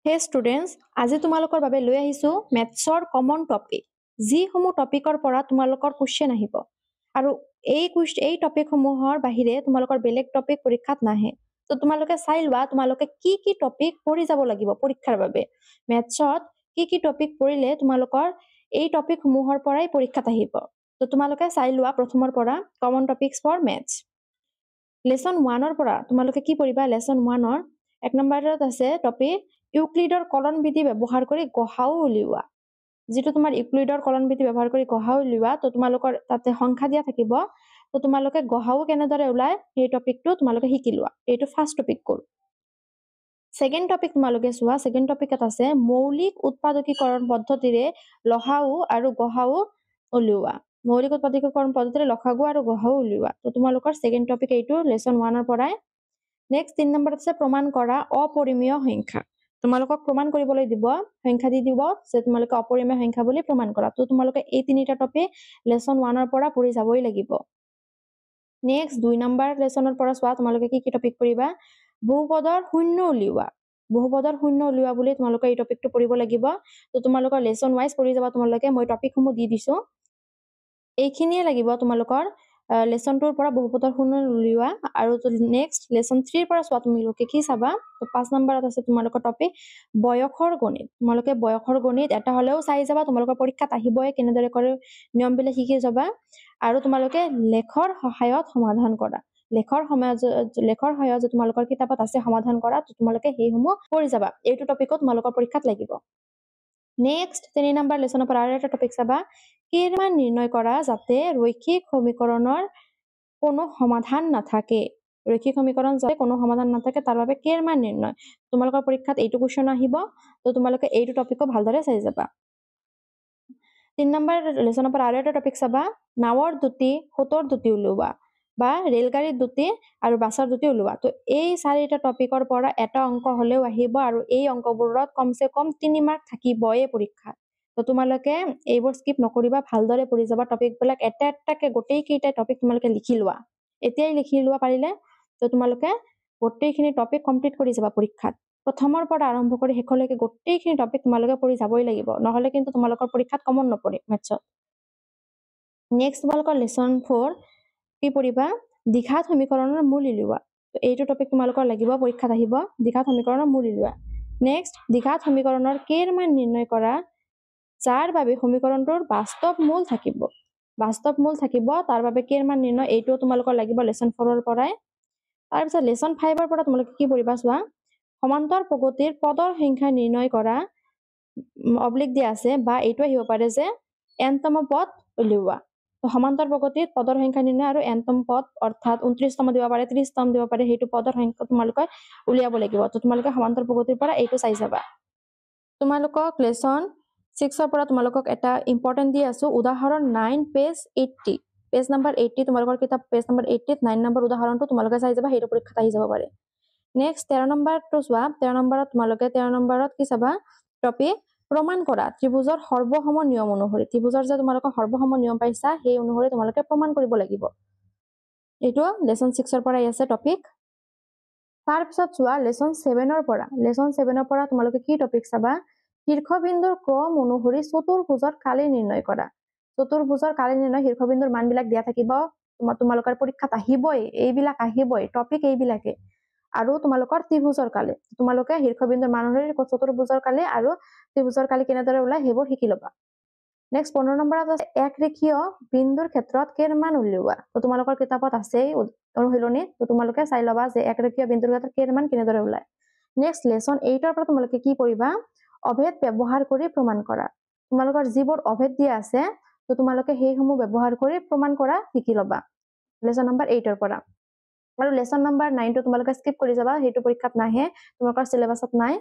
হে ষ্টুডেণ্টছ, আজি তোমালোকৰ বাবে লৈ আহিছোঁ মেথছৰ কমন টপিক, যিসমূহ টপিকৰ পৰা তোমালোকৰ কুৱেশ্যন আহিব আৰু এই টপিকসমূহৰ বাহিৰে তোমালোকৰ বেলেগ টপিক পৰীক্ষাত নাহে। তো তোমালোকে চাই লোৱা তোমালোকে কি কি টপিক পঢ়ি যাব লাগিব পৰীক্ষাৰ বাবে। মেথছত কি কি টপিক পঢ়িলে তোমালোকৰ এই টপিকসমূহৰ পৰাই পৰীক্ষাত আহিব। তো তোমালোকে চাই লোৱা প্ৰথমৰ পৰা common topics for maths. Lesson 1-ৰ পৰা তোমালোকে কি পঢ়িবা? লেচন 1-ৰ 1 নম্বৰত আছে টপিক ইউক্লিডৰ কলন বিধি ব্যৱহাৰ কৰি গসাউ উলিওৱা। যেটো তোমাৰ ইউক্লিডৰ কলন বিধি ব্যৱহাৰ কৰি গসাউ উলিওৱা, তো তোমালোকৰ তাতে সংখ্যা দিয়া থাকিব। তো তোমালোকে গসাউ কেনেদৰে ওলাই এই টপিকটো তোমালোকে শিকি লোৱা। এইটো ফাৰ্ষ্ট টপিক গ'ল। সেকেন্ড টপিক তোমালোকে চোৱা। সেকেন্ড টপিকত আছে মৌলিক উৎপাদকীকৰণ পদ্ধতিৰে লসাউ আৰু গসাউ উলিওৱা। মৌলিক উৎপাদকীকৰণ পদ্ধতিৰে লসাগু আৰু গসাউ উলিওৱা। তো তোমালোকৰ সেকেন্ড টপিক এইটো লেসন 1-ৰ পৰাই। নেক্সট 3 নম্বৰত আছে প্ৰমাণ কৰা অপৰিমেয় সংখ্যা। তোমালোকক প্ৰমাণ কৰিবলৈ দিব, সংখ্যা দি দিব যে তোমালোকে অপৰিমেয় সংখ্যা বুলি প্ৰমাণ কৰা। তো তোমালোকে এই তিনিটা টপিক লেসন 1-ৰ পৰা পঢ়ি যাবই লাগিব। নেক্সট 2 নম্বৰ লেসনৰ পৰা চোৱা তোমালোকে কি কি টপিক পঢ়িবা? বহুপদৰ শূন্য উলিওৱা। বহুপদৰ শূন্য উলিওৱা বুলি তোমালোকে এই টপিকটো পঢ়িব লাগিব। তো তোমালোকৰ লেসন ওয়াইজ পঢ়ি যাবা তোমালোকে। মই টপিকসমূহ দি দিছো। এইখিনিয়ে লাগিব তোমালোকৰ লেসন 2-ৰ পৰা বহুপদৰ শূন্য উলিওৱা। আৰু নেক্সট লেসন 3-ৰ পৰা চোৱা তোমালোকে কি চাবা? তো 5 নম্বৰত আছে তোমালোকৰ টপিক বয়সৰ গণিত। তোমালোকে বয়সৰ গণিত এটা হলেও চাই যাবা, তোমালোকৰ পৰীক্ষাত আহিবই, কেনেদৰে কৰে নিয়মবিলাক শিকি যাবা। আৰু তোমালোকে লেখৰ সহায়ত সমাধান কৰা। লেখৰ সহায়ত যে তোমালোকৰ কিতাপত আছে সমাধান কৰা, তো তোমালোকে সেইসমূহ পঢ়ি যাবা। এইটো টপিকত তোমালোকৰ পৰীক্ষাত লাগিব। নেক্সট 3 নম্বৰ লেসনৰ পৰা আৰু এটা টপিক চাবা, কেৰমান নিৰ্ণয় কৰা যাতে ৰৈখিক সমীকৰণৰ কোনো সমাধান নাথাকে। ৰৈখিক সমীকৰণ যাতে কোনো সমাধান নাথাকে তাৰ বাবে কেৰমান নিৰ্ণয়। তোমালোকৰ পৰীক্ষাত এইটো কোৱেশ্চন আহিব। তো তোমালোকে এইটো টপিকো ভালদৰে চাই যাবা। 3 নম্বৰ লেসনৰ পৰা আৰু এটা টপিক চাবা, নাৱৰ দুটি, সোঁতৰ দুটি উলিওৱা বা ৰেলগাড়ীৰ দুটি আৰু বাছৰ দুটি উলিওৱা। তো এই চাৰিটা টপিকৰ পৰা এটা অংক হলেও আহিব আৰু এই অংকবোৰত কমসে কম 3 মাৰ্ক থাকিবই পৰীক্ষাত। তো তোমালোকে এইবোৰ স্কিপ নকৰিবা, ভালদৰে পঢ়ি যাবা। টপিকবিলাক এটা এটাকে গোটেই কেইটা টপিক তোমালোকে লিখি লোৱা। এতিয়াই লিখি লোৱা পাৰিলে। তো তোমালোকে গোটেইখিনি টপিক কমপ্লিট কৰি যাবা পৰীক্ষাত। প্ৰথমৰ পৰা আৰম্ভ কৰি শেষলৈকে গোটেইখিনি টপিক তোমালোকে পঢ়ি যাবই লাগিব, নহলে কিন্তু তোমালোকৰ পৰীক্ষাত কমন নপৰে মেথছত। নেক্সট তোমালোকৰ লেসন 4 কি পঢ়িবা? দ্বিঘাত সমীকৰণৰ মূল উলিওৱা। তো এইটো টপিক তোমালোকৰ লাগিব, পৰীক্ষাত আহিব। দ্বিঘাত সমীকৰণৰ মূল উলিওৱা। নেক্সট দ্বিঘাত সমীকৰণৰ কেৰমান নিৰ্ণয় কৰা যাৰ বাবে সমীকৰণটোৰ বাস্তৱ মূল থাকিব। বাস্তৱ মূল থাকিব তাৰ বাবে কেৰমান নিৰ্ণয়, এইটো তোমালোকৰ লাগিব লেসন 4-ৰ পৰাই। তাৰপিছত লেসন 5-ৰ পৰা তোমালোকে কি পঢ়িবা চোৱা, সমান্তৰ প্ৰগতিৰ পদৰ সংখ্যা নিৰ্ণয় কৰা অবলিক দিয়া আছে, বা এইটো আহিব পাৰে যে এনতম পদ উলিওৱা। তো সমান্তৰ প্ৰগতিত পদৰ সংখ্যা নিৰ্ণয় আৰু এনতম পদ অৰ্থাৎ 29তম দিব পাৰে, 30তম দিব পাৰে, সেইটো পদৰ সংখ্যা তোমালোকে উলিয়াব লাগিব। তো তোমালোকে সমান্তৰ প্ৰগতিৰ পৰা এইটো চাই যাবা। তোমালোকক লেসন 6-ৰ পৰা তোমালোকক এটা ইম্পৰ্টেন্ট দি আছো, উদাহৰণ 9 পেজ 80। পেজ নম্বৰ 80 তোমালোকৰ কিতাপ পেজ নম্বৰ 80ত 9 নম্বৰ উদাহৰণটো তোমালোকে চাই যাবা, সেইটো পৰীক্ষাত আহি যাব পাৰে। নেক্সট 13 নম্বৰটো চোৱা। 13 নম্বৰত তোমালোকে 13 নম্বৰত কি চাবা? টপিক প্ৰমাণ কৰা ত্ৰিভুজৰ সৰ্বসম নিয়ম অনুসৰি। ত্ৰিভুজৰ যে তোমালোকৰ সৰ্বসম নিয়ম পাইছা, সেই অনুসৰি তোমালোকে প্ৰমাণ কৰিব লাগিব। এইটো লেসন 6-ৰ পৰাই আছে টপিক। তাৰপিছত চোৱা লেসন 7-ৰ পৰা। লেসন 7-ৰ পৰা তোমালোকে কি টপিক চাবা? শীৰ্ষবিন্দুৰ ক্ৰম অনুসৰি চতুৰ্ভুজৰ কালি নিৰ্ণয় কৰা। চতুৰ্ভুজৰ কালি নিৰ্ণয়, শীৰ্ষবিন্দুৰ মানবিলাক দিয়া থাকিব, তোমালোকৰ পৰীক্ষাত আহিবই, এইবিলাক আহিবই টপিক এইবিলাকে। আৰু তোমালোকৰ ত্ৰিভুজৰ কালি, তোমালোকে শীৰ্ষবিন্দুৰ মান অনুসৰি চতুৰ্ভুজৰ কালি আৰু ত্ৰিভুজৰ কালি কেনেদৰে ওলাই সেইবোৰ শিকি ল'বা। নেক্সট 15 নম্বৰত আছে একৰেখীয় বিন্দুৰ ক্ষেত্ৰত কেৰমান উলিওৱা। তো তোমালোকৰ কিতাপত আছেই অনুশীলনী, তো তোমালোকে চাই ল'বা যে একৰেখীয় বিন্দুৰ ক্ষেত্ৰত কেৰমান কেনেদৰে ওলায়। নেক্সট লেসন 8-ৰ পৰা তোমালোকে কি পঢ়িবা? অভেদ ব্যৱহাৰ কৰি প্ৰমাণ কৰা। তোমালোকৰ যিবোৰ অভেদ দিয়া আছে, তো তোমালোকে সেইসমূহ ব্যৱহাৰ কৰি প্ৰমাণ কৰা শিকি ল'বা লেসন নম্বৰ 8-ৰ পৰা। আৰু লেসন নম্বৰ 9টো তোমালোকে স্কিপ কৰি যাবা, সেইটো পৰীক্ষাত নাহে, তোমালোকৰ সিলেবাছত নাই।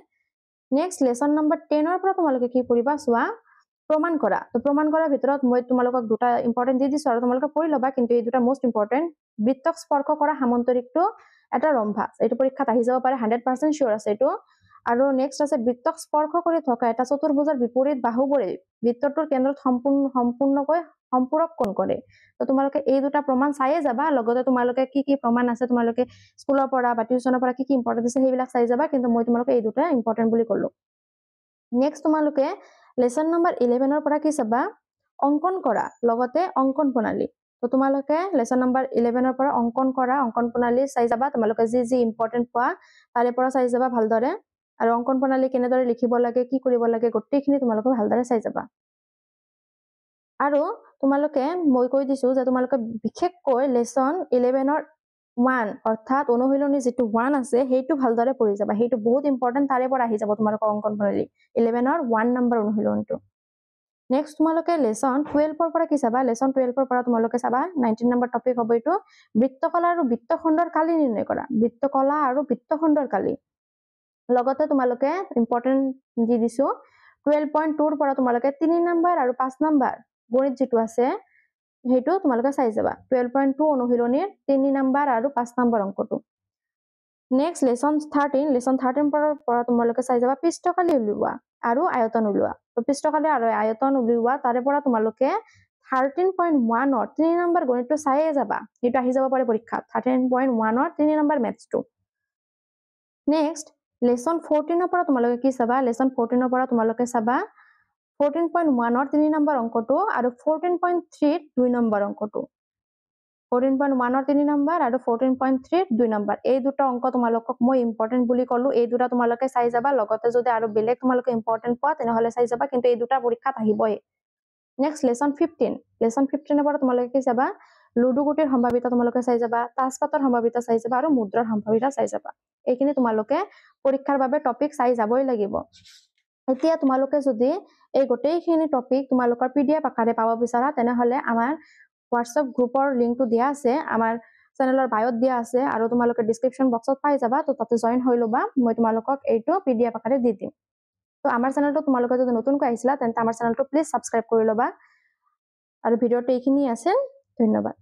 নেক্সট লেসন নম্বৰ 10-ৰ পৰা তোমালোকে কি পঢ়িবা চোৱা, প্ৰমাণ কৰা। তো প্ৰমাণ কৰাৰ ভিতৰত মই তোমালোকক দুটা ইম্পৰ্টেন্ট দি দিছো আৰু তোমালোকে পঢ়ি ল'বা, কিন্তু এই দুটা মোষ্ট ইম্পৰ্টেন্ট। বৃত্তক স্পৰ্শ কৰা সামান্তৰিকটো এটা ৰম্ভাস, এইটো পৰীক্ষাত আহি যাব পাৰে, 100% শিওৰ আছে এইটো। আৰু নেক্সট আছে বৃত্তক স্পৰ্শ কৰি থকা এটা চতুৰ্ভুজৰ বিপৰীত বাহুবোৰে বৃত্তটোৰ কেন্দ্ৰত সম্পূৰ্ণকৈ সম্পূৰক কোণ কৰে। তো তোমালোকে এই দুটা প্ৰমাণ চাইয়ে যাবা, লগতে তোমালোকে কি কি প্ৰমাণ আছে তোমালোকে স্কুলৰ পৰা বা টিউচনৰ পৰা কি কি ইম্পৰ্টেন্ট আছে সেইবিলাক চাই যাবা, কিন্তু মই তোমালোকে এই দুটা ইম্পৰ্টেন্ট বুলি ক'লো। নেক্সট তোমালোকে লেসন নম্বৰ 11 ৰ পৰা কি চাবা অঙ্কন কৰা লগতে অঙ্কন প্ৰণালী তো তোমালোকে লেসন নম্বৰ 11 ৰ পৰা অঙ্কন কৰা অঙ্কন প্ৰণালী চাই যাবা তোমালোকে যি ইম্পৰ্টেন্ট পোৱা তাৰে পৰা চাই যাবা ভালদৰে আৰু অঙ্কন প্ৰণালী কেনেদৰে লিখিব লাগে কি কৰিব লাগে গোটেইখিনি তোমালোকে ভালদৰে চাই যাবা আৰু তোমালোকে মই কৈ দিছো যে তোমালোকে বিশেষকৈ লেসন 11 ৰ 1 অৰ্থাৎ অনুশীলনী যেটো 1 আছে হেইটো ভালদৰে পঢ়ি যাবা হেইটো বহুত ইম্পৰ্টেন্ট তাৰে পৰা আহি যাব তোমালোকৰ অঙ্কন প্ৰণালী 11 ৰ 1 নম্বৰ অনুশীলনটো নেক্সট তোমালোকে লেসন 12 ৰ পৰা কি চাবা লেসন 12 ৰ পৰা তোমালোকে চাবা 19 নম্বৰ টপিক হ'ব এটো বৃত্তকলা আৰু বৃত্তখণ্ডৰ কালি নিৰ্ণয় কৰা বৃত্তকলা আৰু বৃত্তখণ্ডৰ কালি লগতে তোমালোকে ইম্পৰ্টেন্ট দি দিছো 12.2 ৰ পৰা তোমালোকে 3 নম্বৰ আৰু 5 নম্বৰ গণিত যেটো আছে হেইটো তোমালোকে চাই যাবা 12.2 অনুশীলনীৰ 3 নম্বৰ আৰু 5 নম্বৰ অংকটো নেক্সট লেসন 13 পৰা তোমালোকে চাই যাবা পৃষ্ঠকালি উলিওৱা আৰু আয়তন উলিওৱা তো পৃষ্ঠকালি আৰু আয়তন উলিওৱা তাৰে পৰা তোমালোকে 13.1 ৰ 3 নম্বৰ গণিতটো চাইয়ে যাবা হেইটো আহি যাব পাৰে পৰীক্ষাত 13.1 ৰ 3 নম্বৰ ম্যাথছটো নেক্সট লেসন 14 ৰ পৰা তোমালোকে কি চাবা লেসন 14 ৰ পৰা তোমালোকে চাবা 14.1 ৰ 3 নম্বৰ অংকটো আৰু 14.3 ৰ 2 নম্বৰ অংকটো 14.1 ৰ 3 নম্বৰ আৰু 14.3 ৰ 2 নম্বৰ এই দুটা অংক তোমালোকক মই ইম্পৰ্টেন্ট বুলি কলো এই দুটা তোমালোকে চাই যাবা লগতে যদি আৰু বেলেগ তোমালোকে ইম্পৰ্টেন্ট পোৱা তেনেহলে চাই যাবা কিন্তু এই দুটা পৰীক্ষাত আহিবই নেক্সট লেসন 15 ৰ পৰা তোমালোকে কি চাবা লুডু গুটিৰ সম্ভাৱিতা তোমালোকে চাই যাবা তাজপাতৰ সম্ভাৱিতা চাই যাবা আৰু মুদ্ৰাৰ সম্ভাৱিতা চাই যাবা এইখিনি তোমালোকে পৰীক্ষাৰ বাবে টপিক চাই যাবই লাগিব এতিয়া তোমালোকে যদি এই গোটেইখিনি টপিক তোমালোকৰ পিডিএফ আকাৰে পাব বিচাৰা তেনেহলে আমাৰ WhatsApp গ্ৰুপৰ লিংকটো দিয়া আছে আমাৰ চেনেলৰ বায়ত দিয়া আছে আৰু তোমালোকে ডেসক্ৰিপচন বক্সত পাই যাবা তো তাতে জয়েন হৈ লবা মই তোমালোকক এইটো পিডিএফ আকাৰে দি দিম তো আমাৰ চেনেলটো তোমালোকে যদি নতুনকৈ আহিছিলা তেন্তে আমাৰ চেনেলটো প্লিজ সাবস্ক্ৰাইব কৰি লবা আৰু ভিডিঅটো এইখিনি আছে ধন্যবাদ